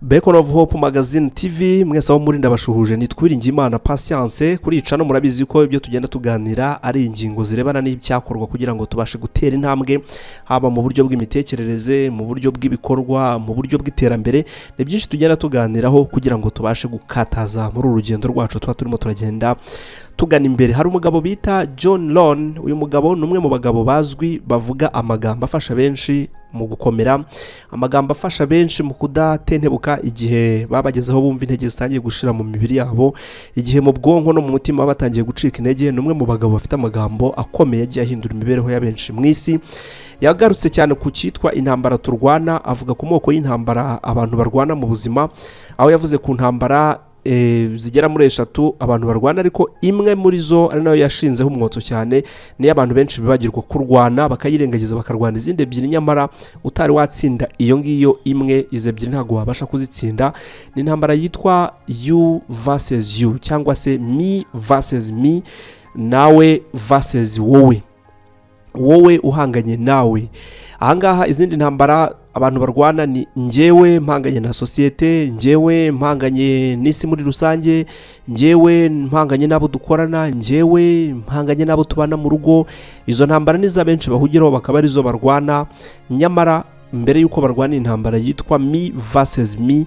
Beacon of Hope Magazine TV mwese abo muri ndabashuhuje nitwiringiye Imana Patience kuri icano murabizi ko ibyo tugenda tuganira ari ingingo zirebana n'ibyakorwa kugira ngo tubashe gutera intambwe haba mu buryo bw'imitekerereze mu buryo bw'ibikorwa mu buryo bw'iterambere ni byinshi tugenda tuganiraho kugira ngo tubashe gukataza muri urugendo rwacu twa turimo turagenda tugana imbere. Hari umugabo bita Rhon. Uyu mugabo numwe mu bagabo bazwi bavuga amagambo afasha benshi mu gukomera, amagambo afasha benshi mu kudatentebuka igihe babagezeho bumva intege zitangiye gushira mu mibiri yabo, igihe mu bwonko no mu mutima batangiye gucika intege. Numwe mu bagabo bafite amagambo akomeye agiye ahindura imibereho ya benshi mu isi. Yagarutse cyane ku cyitwa intambara turwana, avuga ku moko y'intambara abantu barwana mu buzima, aho yavuze ku ntambara zigera muri 3 abantu barwana, ariko imwe muri zo ari nayo yashinzeho umwotso cyane ni abantu benshi bibagirwa kurwana bakayirengagiza bakarwana izindi ebyiri, nyamara utari watsinda iyo ngiyo imwe ize ebyiri ntago wabasha kuzitsinda. Ni intambara yitwa you versus you cyangwa se me versus me, nawe versus wowe uhanganye nawe. Ahangaha izindi ntambara abantu barwana ni njyewe mpanganye na societe, njyewe mpanganye n'isi muri rusange, njyewe mpanganye nabo dukorana, njyewe mpanganye nabo tubana mu rugo. Izo ntambara niza benshi bahugiraho bakaba arizo barwana, nyamara mbere yuko barwana intambara yitwa me versus me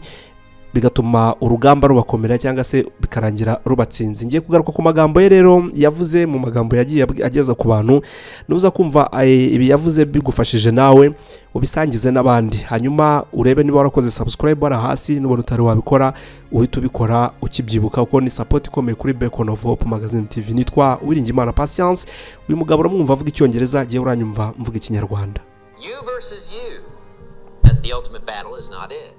bigatuma urugamba rubakomera cyangwa se bikarangira rubatsinze. Ngiye kugaruka ku magambo ye rero yavuze, mu magambo yagiye ageza ku bantu, nuza kumva ibi yavuze bigufashije nawe ubisangize n'abandi, hanyuma urebe niba warakoze subscribe bara hasi, nubona utari wabikora uhita ubikora ukibyibuka kuko ni support ikomeye kuri Beacon of Hope Magazine TV. Nitwa Uwiringiye Imana Patience. Uyu mugabo uramwumva avuga icyongereza, giye uranyumva mvuga ikinyarwanda. You versus you. That's the ultimate battle, is not it?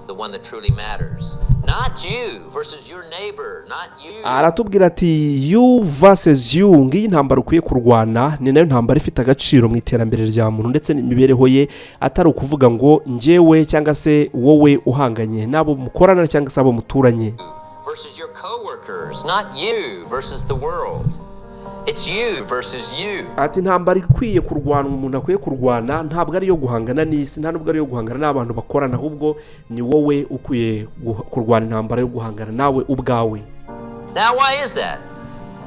The one that truly matters. Not you versus your neighbor, not you. Aratubwira ati you versus you, ngiyi ntambara ukwiye kurwana, ni nayo ntambara ifite agaciro mu iterambere rya muntu ndetse n'imibereho ye, atari ukuvuga ngo njyewe cyangwa se wowe uhanganye nabo mukorana cyangwa se abo muturanye. Versus your coworkers, not you versus the world. It's you versus you. Ati ntambara ikwiye kurwana, umuntu akwiye kurwana ntabwo ari yo guhangana n'isi, nta nubwo ari yo guhangana n'abantu bakorana, ahubwo ni wowe ukwiye kurwana intambara yo guhangana nawe ubwawe. Now why is that?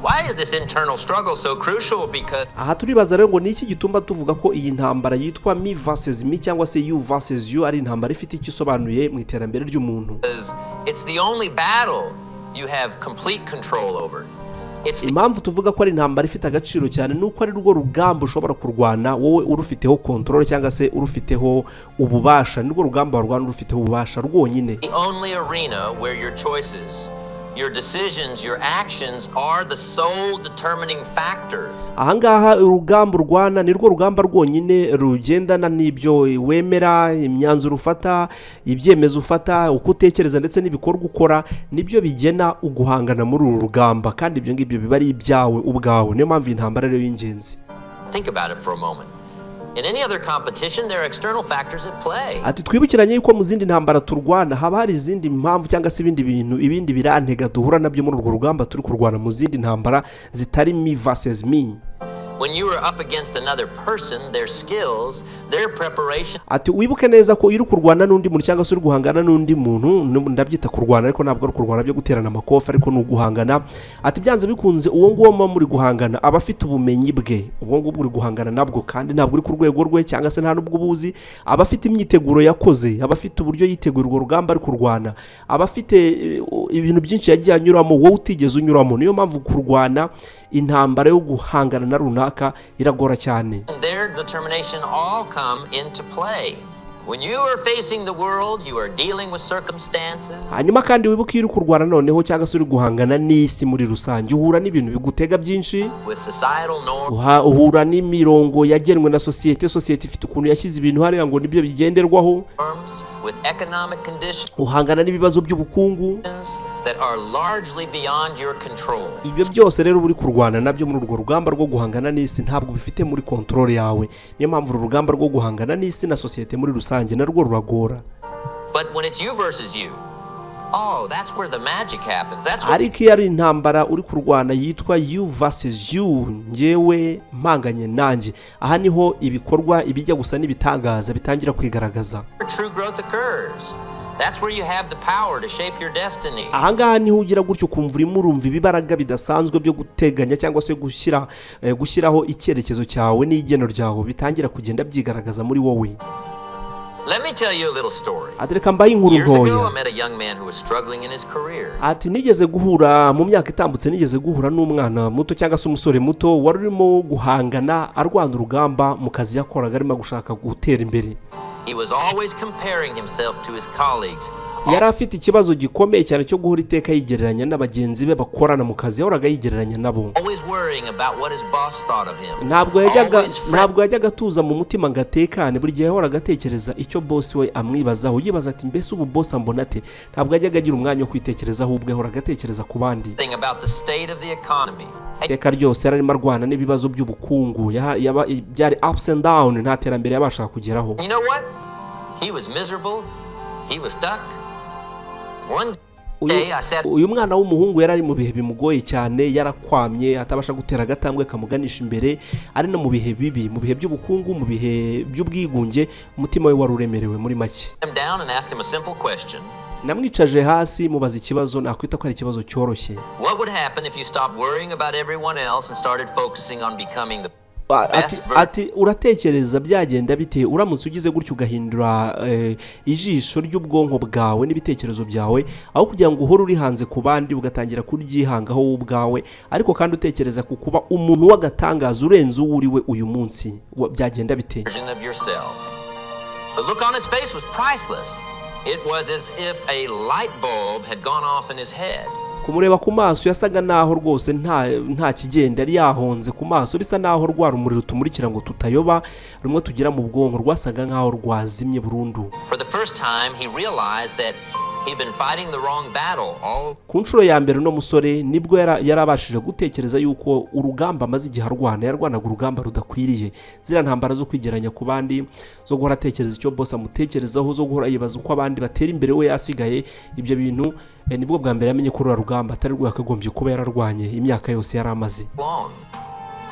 Why is this internal struggle so crucial? Because aha turibaza rero ngo ni iki gituma tuvuga ko iyi ntambara yitwa me versus me cyangwa se you versus you ari intambara ifite ikisobanuye mu iterambere ry'umuntu. It's the only battle you have complete control over. Impamvu tuvuga ko ari intambara ifite agaciro cyane nuko ari rwo rugamba ushobora kurwana wowe urufiteho control cyangwa se urufiteho ububasha, nirwo rugamba warwana urufiteho ububasha rwonyine. The only arena where your choices, your decisions, your actions are the sole determining factor. Ahangaha urugamba urwana nirwo rugamba rwonyine rugendana n'ibyo wemera, imyanzuro ufata, ibyemezo ufata, uko utekereza ndetse n'ibikorwa ukora, nibyo bigena uguhangana muri uru rugamba, kandi ibyo ngibyo biba ari ibyawe ubwawe. Niyo mpamvu intambara rero y'ingenzi. Think about it for a moment. In any other competition there are external factors at play. Ati twibukiranye yuko mu zindi ntambara turwana haba hari izindi mpamvu cyangwa se ibindi birantega duhura nabyo muri urwo rugamba turi kurwana mu zindi ntambara zitari me versus me. When you are up against another person, their skills, their preparation. Ati wibuke neza ko iri kurwana n'undi muntu cyangwa se uri guhangana n'undi muntu, ndabyita kurwana ariko ntabwo ari kurwana byo guterana amakofa, ariko ni uguhangana. Ati byanze bikunze uwo nguwo muri guhangana aba afite ubumenyi bwe, uwo nguwo uri guhangana nabwo kandi ntabwo uri ku rwego rwe cyangwa se nta nubwo ubuzi, aba afite imyiteguro yakoze, aba afite uburyo yitegura urwo rugamba ari kurwana, aba afite ibintu byinshi yagiye anyuramo wowe utigeze unyuramo. Niyo mpamvu kurwana intambara yo guhangana na runaka iragora cyane. Their determination all come into play. When you are facing the world, you are dealing with circumstances. Hanyuma kandi wibuke iri kurwana noneho cyangwa se uri guhangana n'isi muri rusange, uhura n'ibintu bigutega byinshi, with societal norms, uhura n'imirongo yagenwe na societe ifite ukuntu yashyize ibintu hariya ngo nibyo bigenderwaho, with economic conditions, uhangana n'ibibazo by'ubukungu that are largely beyond your control. Ibyo byose rero uri kurwana nabyo muri urwo rugamba rwo guhangana n'isi ntabwo bifite muri control yawe. Niyo mpamvu urugamba rwo guhangana n'isi na societe muri rusange narwo ruragora. But when it's you versus you, oh, that's where the magic happens. That's where ariko yari intambara uri kurwana yitwa you versus you, njyewe mpanganye nanjye. Aha niho ibikorwa ibijya gusa n'ibitangaza bitangira kwigaragaza. True growth occurs. That's where you have the power to shape your destiny. ahangaha niho ugira gutyo ukumva urimo urumva ibibaraga bidasanzwe byo guteganya cyangwa se gushyiraho icyerekezo cyawe n'igeno ryawe bitangira kugenda byigaragaza muri wowe. Let me tell you a little story. Ati reka mbaye inkuru Years ago, I ntoya. met a young man who was struggling in his career. Ati nigeze guhura mu myaka itambutse nigeze guhura n'umwana muto cyangwa se umusore muto wari urimo guhangana arwana urugamba mu kazi yakoraga arimo gushaka gutera imbere. He was always comparing himself to his colleagues. Yari afite ikibazo gikomeye cyane cyo guhora iteka yigereranya n'abagenzi be bakorana mu kazi yahoraga yigereranya nabo. Always worrying about what his boss thought of him. ntabwo yajyaga tuza mu mutima ngatekane buri gihe yahoraga atekereza icyo boss we amwibazaho yibaza ati mbese ubu boss ambona ate. Ntabwo yajyaga agira umwanya wo kwitekerezaho ubwe yahoraga atekereza ku bandi. Think about the state of the economy. Iteka ryose yari arimo arwana n'ibibazo by'ubukungu byari ups and down nta terambere yabashaga kugeraho. You know what? He was miserable. He was stuck. One day I said, uyu mwana w'umuhungu yari ari mu bihe bimugoye cyane yarakwamye atabasha gutera agatambwe kamuganisha imbere ari no mu bihe bibi mu bihe by'ubukungu mu bihe by'ubwigunge umutima we wari uremerewe muri make. him down and asked him a simple question. Namwicaje hasi mubaza ikibazo nakwita ko ari ikibazo cyoroshye. What would happen if you stopped worrying about everyone else and started focusing on becoming the ati uratekereza byagenda bite uramutse ugize gutyo ugahindura ijisho ry'ubwonko bwawe n'ibitekerezo byawe aho kugira ngo uhore uri hanze ku bandi ugatangira kuryihangaho wowe ubwawe ariko kandi utekereza ku kuba umuntu w'agatangaza urenze uwo uriwe uyu munsi byagenda bite. version of yourself? The look on his face was priceless. It was as if a light bulb had gone off in his head. Kumureba ku maso yasaga naho rwose nta kigenda yari yahonze ku maso bisa naho rwara umuriro tumurikira ngo tutayoba rumwe tugira mu bwonko rwasaga nkaho rwazimye burundu. For the first time he realized that he'd been fighting the wrong battle all. Ku nshuro ya mbere no musore nibwo yarabashije gutekereza yuko urugamba amaze igihe yarwanaga urugamba rudakwiriye zira ntambara zo kwigeranya ku bandi zo guhora atekereza icyo boss amutekerezaho zo guhora yibaza uko abandi batera imbere we yasigaye ibyo bintu nibwo bwa mbere yamenye ko rugamba atari rwo yakagombye kuba yararwanye imyaka yose yari amaze.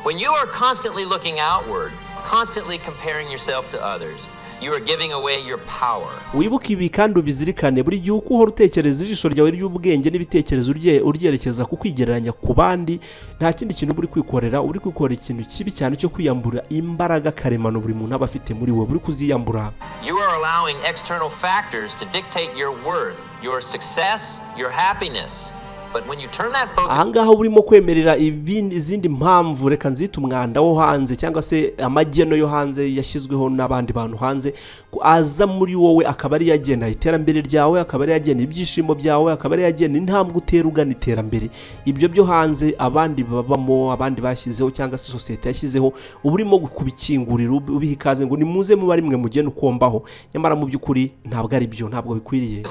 When you are constantly looking outward, constantly comparing yourself to others, you are giving away your power. Wibuke ibi kandi ubizirikane buri gihe uko uhora utekereza ijisho ryawe ry'ubwenge n'ibitekerezo uryerekeza ku kwigereranya ku bandi nta kindi kintu uri kwikorera ikintu kibi cyane cyo kwiyambura imbaraga karemano buri muntu aba afite muri we buri kuziyambura. You are allowing external factors to dictate your worth, your success, your happiness. But when you turn that focus ahangaha urimo kwemerera izindi mpamvu reka nzita umwanda wo hanze cyangwa se amageno yo hanze yashyizweho n'abandi bantu hanze aza muri wowe akaba ari yagena iterambere ryawe akaba ari yagena ibyishimo byawe akaba ari yagena intambwe utera ugana iterambere ibyo byo hanze abandi babamo abandi bashyizeho cyangwa se societe yashyizeho uburimo kubikingurira ubiha ikaze ngo nimuze mu bari mwe mugena ukombaho nyamara mu by'ukuri ntabwo ari byo ntabwo bikwiriye.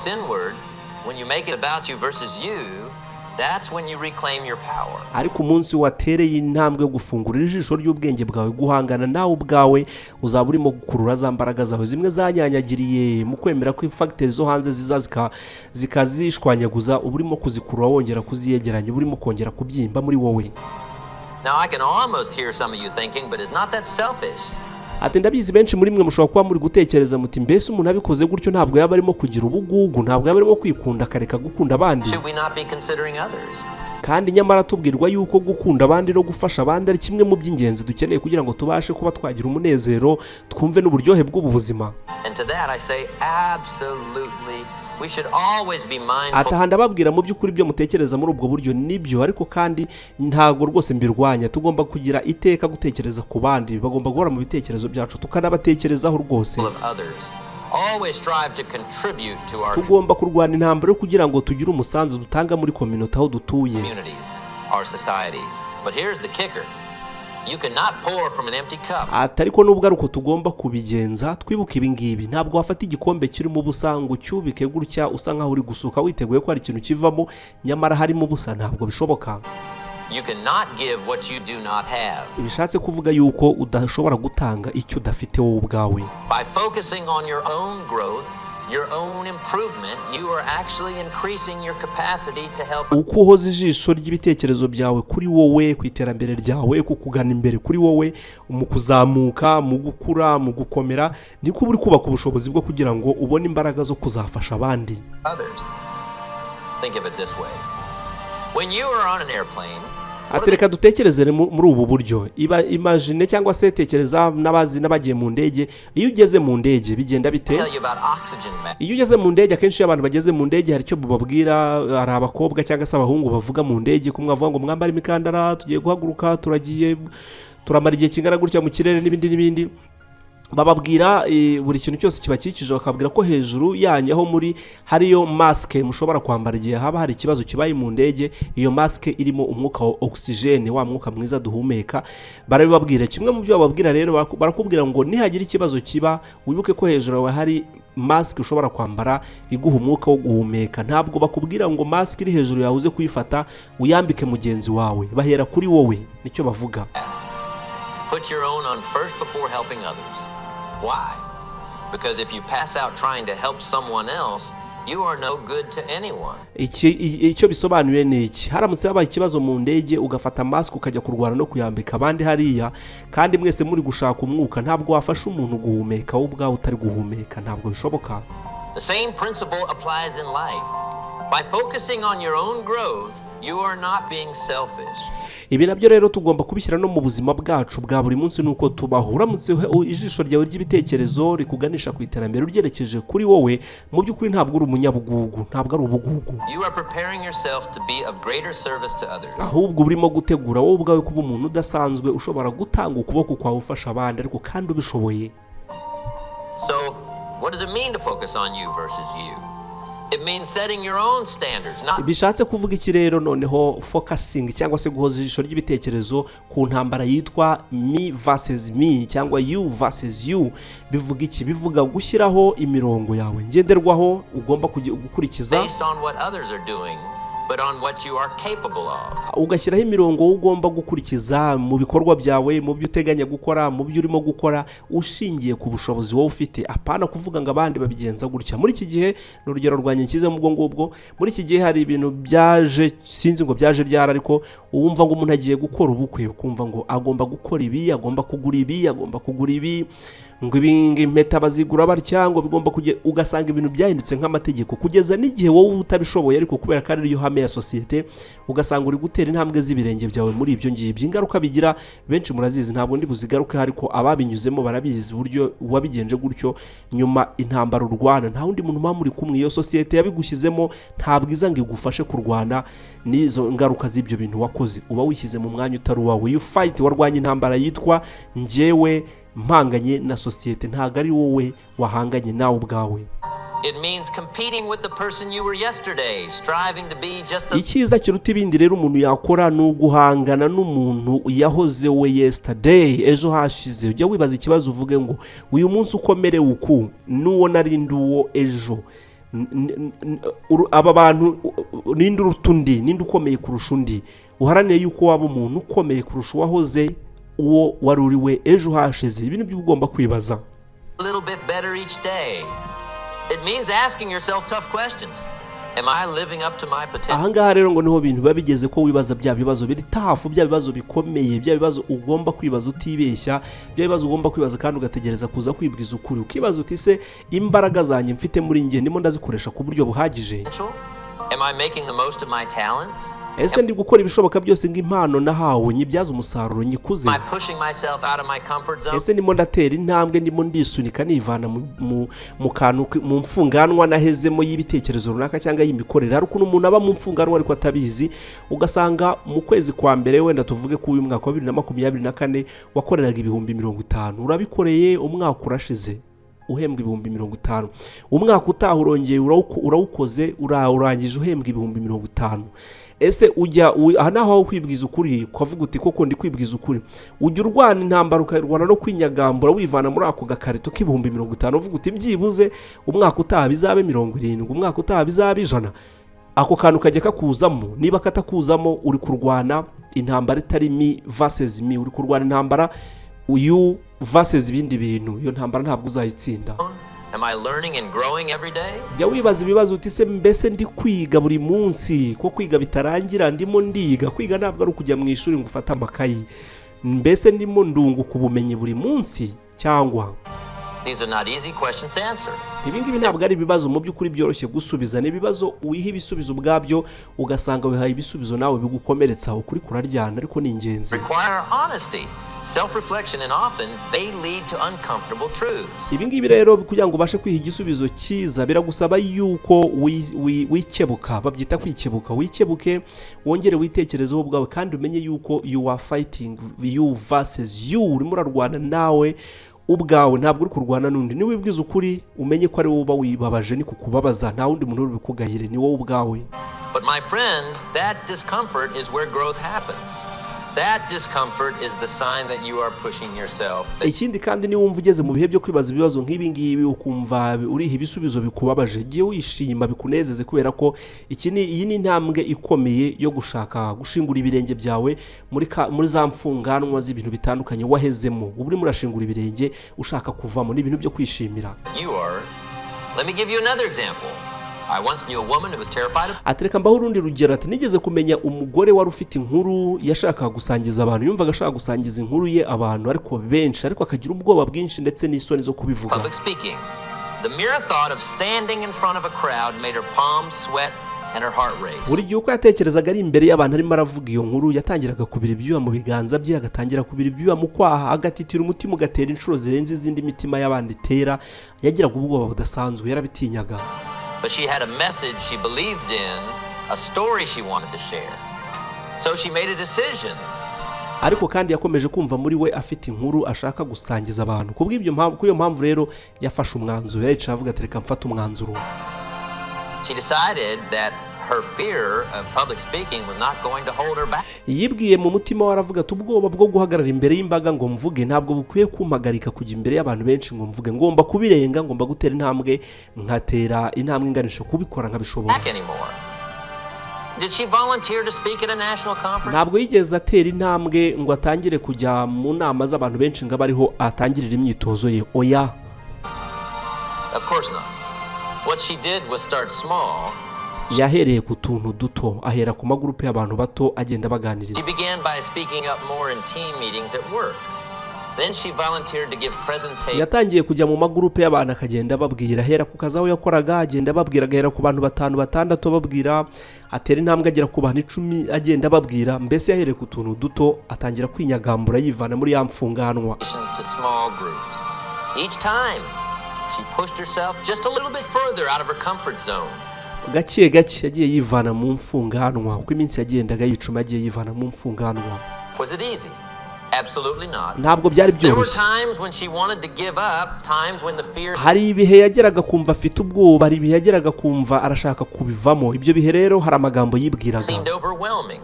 When you make it about you versus you, that's when you reclaim your power. Ariko umunsi watereye intambwe yo gufungurira ijisho ry'ubwenge bwawe guhangana nawe ubwawe uzaba urimo gukurura za mbaraga zawe zimwe zanyanyagiriye mu kwemera ko factors zo hanze zikazishwanyaguza uburimo kuzikurura wongera kuziyegeranya uburimo kongera kubyimba muri wowe. Now I can almost hear some of you thinking, but it's not that selfish. Ati ndabizi benshi muri mwe mushobora kuba muri gutekereza muti mbese umuntu abikoze gutyo ntabwo yaba arimo kugira ubugugu ntabwo yaba arimo kwikunda akareka gukunda abandi. Kandi nyamara tubwirwa yuko gukunda abandi no gufasha abandi ari kimwe mu by'ingenzi dukeneye kugira ngo tubashe kuba twagira umunezero twumve n'uburyohe bw'ubu buzima. Atahanda babwira mu by'ukuri byo mutekereza muri ubwo buryo nibyo ariko kandi ntago rwose mbirwanya tugomba kugira iteka gutekereza ku bandi bagomba guhora mu bitekerezo byacu tukanabatekerezaho rwose. Tugomba kurwana intambara yo kugira ngo tugire umusanzu dutanga muri community aho dutuye. Ariko nubwo ari uko tugomba kubigenza twibuka ibi ngibi ntabwo wafata igikombe kirimo ubusa ngo cyubike gutya usa nkaho uri gusuka witeguye ko hari ikintu kivamo nyamara harimo ubusa ntabwo bishoboka. Bishatse kuvuga yuko udashobora gutanga icyo udafite wowe ubwawe. your own improvement, you are actually increasing your capacity to help. uko uhoza ijisho ry'ibitekerezo byawe kuri wowe, ku iterambere ryawe, ku kugana imbere kuri wowe, mu kuzamuka, mu gukura, mu gukomera, niko uri kubaka ubushobozi bwo kugira ngo ubone imbaraga zo kuzafasha abandi. Think of it this way. When you are on an airplane, atereka dutekereze muri ubu buryo. Imagine cyangwa se tekereza n'abagiye mu ndege. Iyo ugeze mu ndege bigenda bite? Iyo ugeze mu ndege akenshi abantu bageze mu ndege hari icyo bababwira, hari abakobwa cyangwa se abahungu bavuga mu ndege kumwe bavuga ngo mwambare imikandara, tugiye guhaguruka, turagiye turamara igihe kingana gutya mu kirere n'ibindi. Bababwira buri kintu cyose kibakikije, bakabwira ko hejuru yanyu aho muri hariyo maske mushobora kwambara igihe haba hari ikibazo kibaye mu ndege. Iyo maske irimo umwuka wa oxygene, wa mwuka mwiza duhumeka. Barabibabwira. Kimwe mu byo bababwira rero barakubwira ngo nihagira ikibazo kiba wibuke ko hejuru hari maske ushobora kwambara iguha umwuka wo guhumeka. Ntabwo bakubwira ngo maske iri hejuru yawe uze kuyifata uyambike mugenzi wawe. Bahera kuri wowe, nicyo bavuga. Put your own on first before helping others. Why? Because if you pass out trying to help someone else, you are no good to anyone. Icyo bisobanuye ni iki? Haramutse habaye ikibazo mu ndege ugafata mask ukajya kurwana no kuyambika abandi hariya, kandi mwese muri gushaka umwuka, ntabwo wafasha umuntu guhumeka wowe ubwawe utari guhumeka, ntabwo bishoboka. The same principle applies in life. By focusing on your own growth, you are not being selfish. Ibi nabyo rero tugomba kubishyira no mu buzima bwacu bwa buri munsi, nuko tubaho. Uramutse ijisho ryawe ry'ibitekerezo rikuganisha ku iterambere uryerekeje kuri wowe, mu by'ukuri ntabwo uri umunyabugugu, ntabwo ari ubugugu. Ahubwo urimo gutegura wowe ubwawe kuba umuntu udasanzwe ushobora gutanga ukuboko kwawe ufasha abandi ariko kandi ubishoboye. So, what does it mean to focus on you versus you? It means setting your own standards. Bishatse kuvuga iki rero noneho focusing cyangwa se guhoza ijisho ry'ibitekerezo ku ntambara yitwa me versus me cyangwa you versus you. Bivuga iki? Bivuga gushyiraho imirongo yawe ngenderwaho ugomba gukurikiza based on what others are doing, but on what you are capable of. Ugashyiraho imirongo ugomba gukurikiza mu bikorwa byawe, mu byo uteganya gukora, mu byo urimo gukora, ushingiye ku bushobozi wowe ufite. Apana kuvuga ngo abandi babigenza gutya. Muri iki gihe n'urugero rwanye nkize mu ngubwo, muri iki gihe hari ibintu byaje, sinzi ngo byaje ryara, ariko uwumva ngo umuntu agiye gukora ubukwe ukumva ngo agomba gukora ibi, agomba kugura ibi, agomba kugura ibi, ngo ibingi impeta bazigura batya, ngo bigomba kujya, ugasanga ibintu byahindutse nk'amategeko kugeza n'igihe wowe utabishoboye, ariko kubera ko ari yo hame ya societe ugasanga uri gutera intambwe z'ibirenge byawe muri ibyo ngibyo. Ingaruka bigira benshi murazizi, ntabwo ndi buzigaruke, ariko ababinyuzemo barabizi uburyo wabigenje gutyo. Nyuma intambara urwana, nta wundi muntu muri kumwe, iyo societe yabigushyizemo ntabwo iza ngo igufashe kurwana n'izo ngaruka z'ibyo bintu wakoze. Uba wishyize mu mwanya utari wawe. You fight, warwanya intambara yitwa njyewe mpanganye na societe, ntago ari wowe wahanganye nawe ubwawe. It means competing with the person you were yesterday, striving to be just Icyiza kiruta ibindi rero umuntu yakora ni uguhangana n'umuntu yahoze we yesterday, ejo hashize. Ujya wibaza ikibazo uvuge ngo uyu munsi ukomerewe uku n'uwo nari nduwo ejo. Aba bantu ninde uruta undi, ninde ukomeye kurusha undi. Uharanire yuko waba umuntu ukomeye kurusha uwahoze uwo wari uriwe ejo hashize. Ibintu byo ugomba kwibaza. A little bit better each day. It means asking yourself tough questions. Am I living up to my potential? Ahangaha rero ngo niho bintu babigeze ko wibaza bya bibazo biri tafu, bya bibazo bikomeye, bya bibazo ugomba kwibaza utibeshya, bya bibazo ugomba kwibaza kandi ugategereza kuza kwibwiza ukuri. Ukibaza uti se imbaraga zanjye mfite muri njye ndimo ndazikoresha ku buryo buhagije? Am I making the most of my talents? Ese ndi gukora ibishoboka byose ng'impano nahawe nyibyaza umusaruro nyikuze? Am I pushing myself out of my comfort zone? Ese ndimo ndatera intambwe, ndimo ndisunika nivana mu kantu mu mfunganwa nahezemo y'ibitekerezo runaka cyangwa y'imikorere? Hari ukuntu umuntu aba mu mfunganwa ariko atabizi, ugasanga mu kwezi kwa mbere wenda tuvuge ko uyu mwaka wa 2024 wakoreraga ibihumbi 50, urabikoreye umwaka urashize uhembwa ibihumbi 50. Umwaka utaha urongeye urawukoze urangije uhembwa ibihumbi 50. Ese ujya aha naho kwibwiza ukuri, kwavuga uti koko ndi kwibwiza ukuri, ujya urwana intambara ukayirwana no kwinyagambura wivana muri ako gakarito k'ibihumbi 50, uvuga uti byibuze umwaka utaha bizabe 70, umwaka utaha bizabe 100. Ako kantu kajya kakuzamo. Niba katakuzamo uri kurwana intambara itari me versus me, uri kurwana intambara you versus ibindi bintu. Iyo ntambara ntabwo uzayitsinda. Am I learning and growing every day? jya wibaza ibibazo uti se mbese ndi kwiga buri munsi ko kwiga bitarangira ndimo ndiga kwiga ntabwo ari ukujya mu ishuri ngo ufate amakayi mbese ndimo ndunguka ubumenyi buri munsi cyangwa These are not easy questions to answer. ibi ngibi ntabwo ari ibibazo mu by'ukuri byoroshye gusubiza ni ibibazo wiha ibisubizo ubwabyo ugasanga wihaye ibisubizo nawe bigukomeretsa ukuri kuraryana ariko ni ingenzi Require honesty, self-reflection, and often they lead to uncomfortable truths. ibi ngibi rero kugira ngo ubashe kwiha igisubizo cyiza biragusaba yuko wikebuka babyita kwikebuka wikebuke wongere witekerezeho ubwawe kandi umenye yuko you are fighting you versus you urimo urarwana nawe ubwawe ntabwo uri kurwana n'undi ni wibwiza ukuri umenye ko ari wowe uba wibabaje ni kukubabaza nta wundi muntu uri bikugayire ni wowe ubwawe But my friends, that discomfort is where growth happens. That discomfort is the sign that you are pushing yourself. ikindi kandi ni wumva ugeze mu bihe byo kwibaza ibibazo nk'ibi ngibi ukumva uriha ibisubizo bikubabaje giye wishima bikunezeze kubera ko iyi ni intambwe ikomeye yo gushaka gushingura ibirenge byawe muri za mfunganwa z'ibintu bitandukanye wahezemo ubu urimo urashingura ibirenge ushaka kuvamo n'ibintu byo kwishimira Let me give you another example. I once knew a woman who was terrified of... atereka mbaho urundi rugero ati nigeze kumenya umugore wari ufite inkuru yashakaga gusangiza abantu yumvaga ashaka gusangiza inkuru ye abantu ariko benshi ariko akagira ubwoba bwinshi ndetse n'isoni zo kubivuga Public speaking. The mere thought of standing in front of a crowd made her palms sweat and her heart race. buri gihe uko yatekerezaga ari imbere y'abantu arimo aravuga iyo nkuru yatangiraga kubira ibyuya mu biganza bye agatangira kubira ibyuya mu kwaha agatitira umutima ugatera inshuro zirenze izindi mitima y'abandi itera yagiraga ubwoba budasanzwe yarabitinyaga But she had a message she believed in, a story she wanted to share. So she made a decision. ariko kandi yakomeje kumva muri we afite inkuru ashaka gusangiza abantu kubw'ibyo mpamvu rero yafashe umwanzuro yaciye avuga ati reka mfate umwanzuro She decided that her fear of public speaking was not going to hold her back. yibwiye mu mutima we aravuga ati ubwoba bwo guhagarara imbere y'imbaga ngo mvuge ntabwo bukwiye kumpagarika kujya imbere y'abantu benshi ngo mvuge ngomba kubirenga ngomba gutera intambwe nkatera intambwe inganisha kubikora nkabishobora Did she volunteer to speak at a national conference? ntabwo yigeze atera intambwe ngo atangire kujya mu nama z'abantu benshi ngo abariho atangirira imyitozo ye oya Of course not. What she did was start small. yahereye ku tuntu duto ahera ku magurupe y'abantu bato agenda baganiriza She began by speaking up more in team meetings at work. Then she volunteered to give presentations. yatangiye kujya mu magurupe y'abantu akagenda babwira ahera ku kazi aho yakoraga agenda babwira agahera ku bantu 5-6 babwira atera intambwe agera ku bantu 10 agenda babwira mbese yahereye ku tuntu duto atangira kwinyagambura yivana muri ya mfunganwa To small groups. Each time she pushed herself just a little bit further out of her comfort zone. gake gake yagiye yivana mu mfunganwa uko iminsi yagendaga yicuma yagiye yivana mu mfunganwa Was it easy? Absolutely not. ntabwo byari There were byoroshye times when she wanted to give up, times when the fear hari ibihe yageraga kumva afite ubwoba hari ibihe yageraga kumva arashaka kubivamo ibyo bihe rero hari amagambo yibwiraga seemed overwhelming.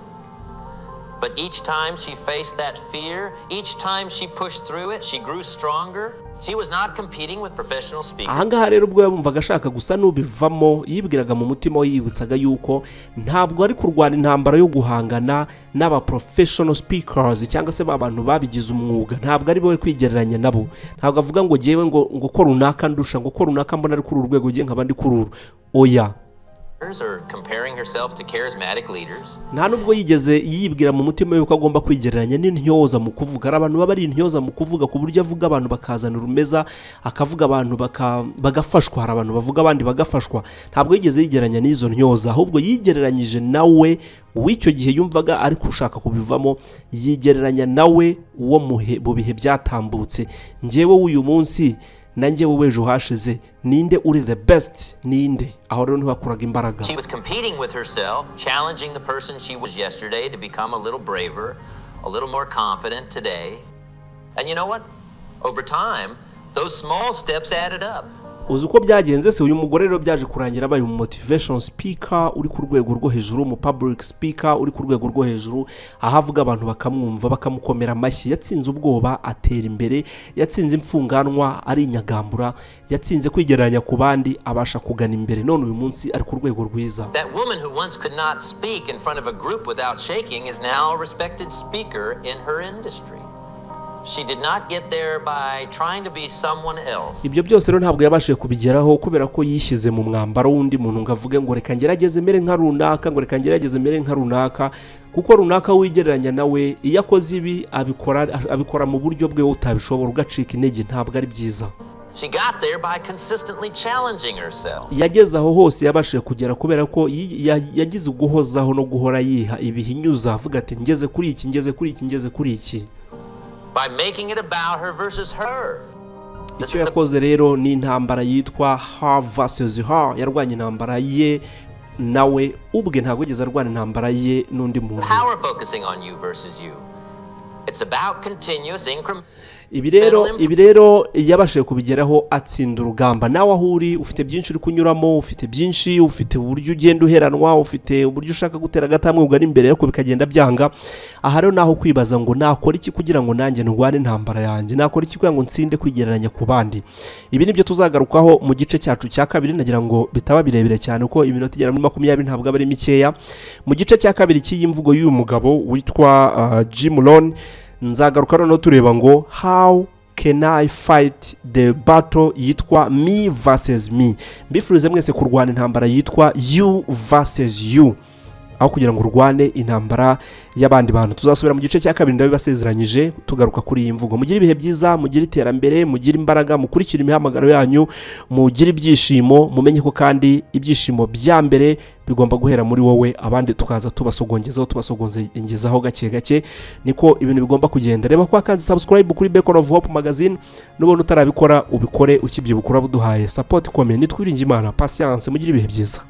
But each time she faced that fear, each time she pushed through it, she grew stronger. She was not competing with professional speakers. ahangaha rero ubwo yumvaga ashaka gusa n'ubivamo yibwiraga mu mutima we yibutsaga yuko ntabwo ari kurwana intambara yo guhangana n'aba professional speakers cyangwa se abantu babigize umwuga ntabwo ari bo kwigereranya nabo ntabwo avuga ngo jewe ngo ko runaka ndusha ngo ko runaka mbona ari kuri uru rwego giye nkabandi kuri uru oya Or comparing herself to charismatic leaders. nta nubwo yigeze yibwira mu mutima yuko agomba kwigereranya n'intyoza mu kuvuga abantu baba ari intyoza mu kuvuga ku buryo avuga abantu bakazana urumeza akavuga abantu bagafashwa hari abantu bavuga abandi bagafashwa ntabwo yigeze yigereranya n'izo ntyoza ahubwo yigereranyije nawe w'icyo gihe yumvaga ari kushaka kubivamo yigereranya nawe uwo mu bihe byatambutse njyewe w'uyu munsi nanjye wejo hashize ninde uri the best ninde aho rero ntibakuraga imbaraga She was competing with herself, challenging the person she was yesterday to become a little braver, a little more confident today. And you know what? Over time, those small steps added up. uzi uko byagenze se uyu mugore rero byaje kurangira abaye motivation speaker uri ku rwego rwo hejuru mu public speaker uri ku rwego rwo hejuru aho avuga abantu bakamwumva bakamukomera amashyi yatsinze ubwoba atera imbere yatsinze imfunganwa ari inyagambura yatsinze kwigereranya ku bandi abasha kugana imbere none uyu munsi ari ku rwego rwiza. That woman who once could not speak in front of a group without shaking is now a respected speaker in her industry. She did not get there by trying to be someone else. Ibyo byose rero ntabwo yabashije kubigeraho kubera ko yishyize mu mwambaro w'undi muntu ngo avuge ngo reka ngerageze mere nka runaka, ngo reka ngerageze mere nka runaka, kuko runaka wigereranya nawe iyo akoze ibi abikora mu buryo bwe utabishobora, ugacika intege, ntabwo ari byiza. She got there by consistently challenging herself. Yageze aho hose yabashije kugera kubera ko yagize uguhozaho no guhora yiha ibihinyuza, avuga ati ngeze kuri iki, ngeze kuri iki, ngeze kuri iki. By making it about her versus her. Icyo yakoze rero ni intambara yitwa her versus her, yarwanye intambara ye nawe ubwe, ntabwo yigeze arwana intambara ye n'undi muntu. Power focusing on you versus you. It's about continuous increment. Ibi rero yabashije kubigeraho atsinda urugamba. Nawe aho uri ufite byinshi uri kunyuramo, ufite byinshi, ufite uburyo ugenda uheranwa, ufite uburyo ushaka gutera agatambwe ugana imbere ariko bikagenda byanga. Aha rero naho kwibaza ngo nakora iki kugira ngo nanjye ndwane intambara yanjye, nakora iki kugira ngo nsinde kwigereranya ku bandi. Ibi nibyo tuzagarukaho mu gice cyacu cya kabiri, nagira ngo bitaba birebire cyane uko iminota igera muri 20 ntabwo aba ari mikeya. Mu gice cya kabiri cy'iyi mvugo y'uyu mugabo witwa Rhon, nzagaruka noneho tureba ngo how can I fight the battle yitwa me versus me. Mbifurize mwese kurwana intambara yitwa you versus you, aho kugira ngo urwane intambara y'abandi bantu. Tuzasubira mu gice cya kabiri ndabibasezeranyije tugaruka kuri iyi mvugo. Mugire ibihe byiza, mugire iterambere, mugire imbaraga, mukurikira imihamagaro yanyu, mugire ibyishimo, mumenye ko kandi ibyishimo bya mbere bigomba guhera muri wowe, abandi tukaza tubasogongeza gake gake. Niko ibintu bigomba kugenda. Reba kwa kandi subscribe kuri Beacon of Hope magazine, nubona utarabikora ubikore, ukibyibukura buduhaye support comment. Nitwiringe Imana Patience, mugire ibihe byiza.